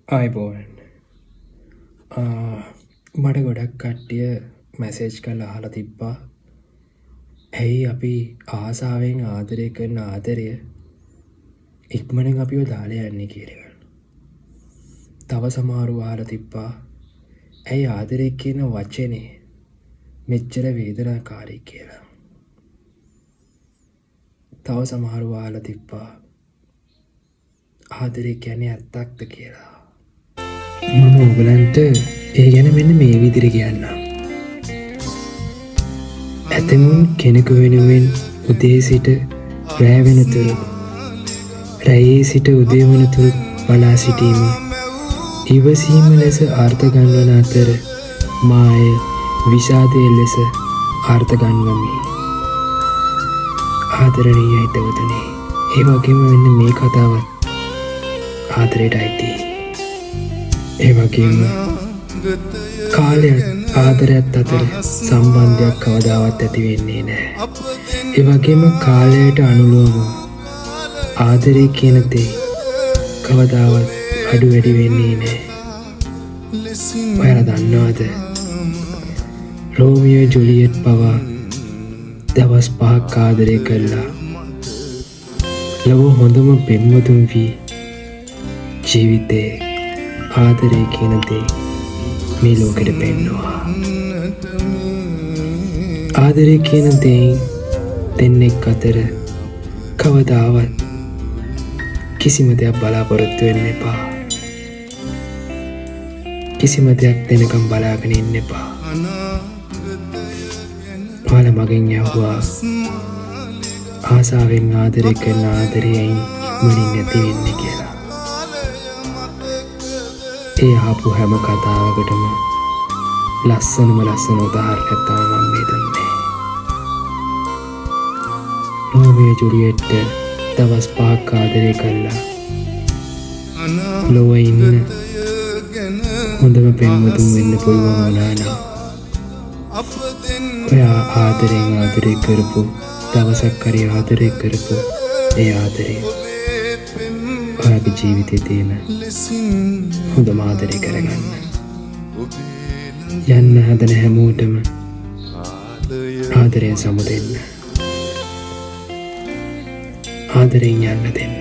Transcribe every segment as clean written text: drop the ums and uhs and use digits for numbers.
අයිබෝන් මට ගොඩක් කට්ටිය මැසේජ් කල්ලා අහලා තිබ්බා ඇයි අපි ආසාාවෙන් ආදරය කරන ආදරය ඉක්මනින් අපිව දාලා යන්නේ කියලව. තව සමහරු අහලා තිබ්බා ඇයි ආදරය කියන වචනේ මෙච්චර වේදනාකාරී කියලා. තව සමහරු අහලා තිබ්බා ආදරය කියන්නේ ඇත්තක්ද කියලා. මම ඔයගලන්ට ඒ ගැන මෙන්න මේ විදිහට කියන්නම්. ඇතමුන් කෙනෙකු වෙනුවෙන් උදේ සිට රැ වෙනතුරු රැයේ සිට උදේ වනතුරු බලා සිටීම ඉවසීම ලෙස අර්ථ ගන්වන අතර මාය විෂාදය ලෙස අර්ථ ගන්වමි. ආදරණීය හිතවතුනි, ඒ වගේම මෙන්න මේ කතාවත් ආදරයට අයිතියි. ඒ වගේම කාලයත් ආදරයත් අතර සම්බන්ධයක් කවදාවත් ඇති වෙන්නේ නැහැ. ඒ වගේම කාලයට අනුලෝම ආදරය කියන දේ කවදාවත් අඩු වැඩි වෙන්නේ නැහැ. ඔයාලා දන්නවද? රෝමියෝ ජුලියට් පවා දවස් 5ක් ආදරය කළා. ලොව හොඳම පෙම්වතුන් වී ජීවිතේ ආදරය කියන දේ මේ ලෝකෙට පෙන්නවා. ආදරය කියන දෙයින් දෙන්නෙක් අතර කවදාවත් කිසිම දෙයක් බලාපොරොත්තු වෙන්න එපා. කිසිම දෙයක් දෙනකම් බලාගෙන ඉන්න එපා. ඔයාලා මගෙන් යවුවා ආසාවෙන් ආදරය කරන ආදරයෙන් ඉක්මනින් නැති වෙන්නේ කියලා. ඒ ආපු හැම කතාවකටම ලස්සන උදාහරණයක් තමයි මම මේ දුන්නේ. රෝමියෝ ජුලියට් දවස් 5ක් ආදරය කළා. ලොව ඉන්න හොඳම පෙම්වතුන් වෙන්න පුළුවන් වුණා නම් ඔයා ආදරය කරපු දවසක් හරි ආදරය කරපු ඒ ආදරය ඔයාගේ ජීවිතේ තියෙන හොඳම ආදරය කරගන්න. යන්න හදන හැමෝටම ආදරයෙන් සමුදෙන්න. ආදරයෙන් යන්න දෙන්න.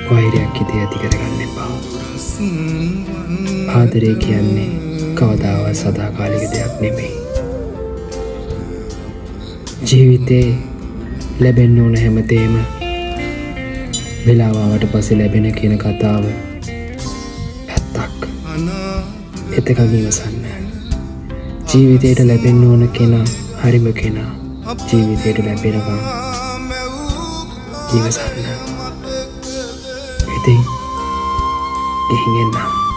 වෛරයක් හිතේ ඇති කරගන්න එපා. ආදරය කියන්නේ කවදාවත් සදාකාලික දෙයක් නෙමෙයි. ජීවිතේ ලැබෙන්න ඕන හැමදේම වෙලාවට පස්සේ ලැබෙන කියන කතාව ඇත්තක්. එතකන් ඉවසන්න. ජීවිතේට ලැබෙන්න ඕන කෙනා හරිම කෙනා ජීවිතේට ලැබෙනකම් ඉවසන්න. ඉතින් ගිහින් එන්න.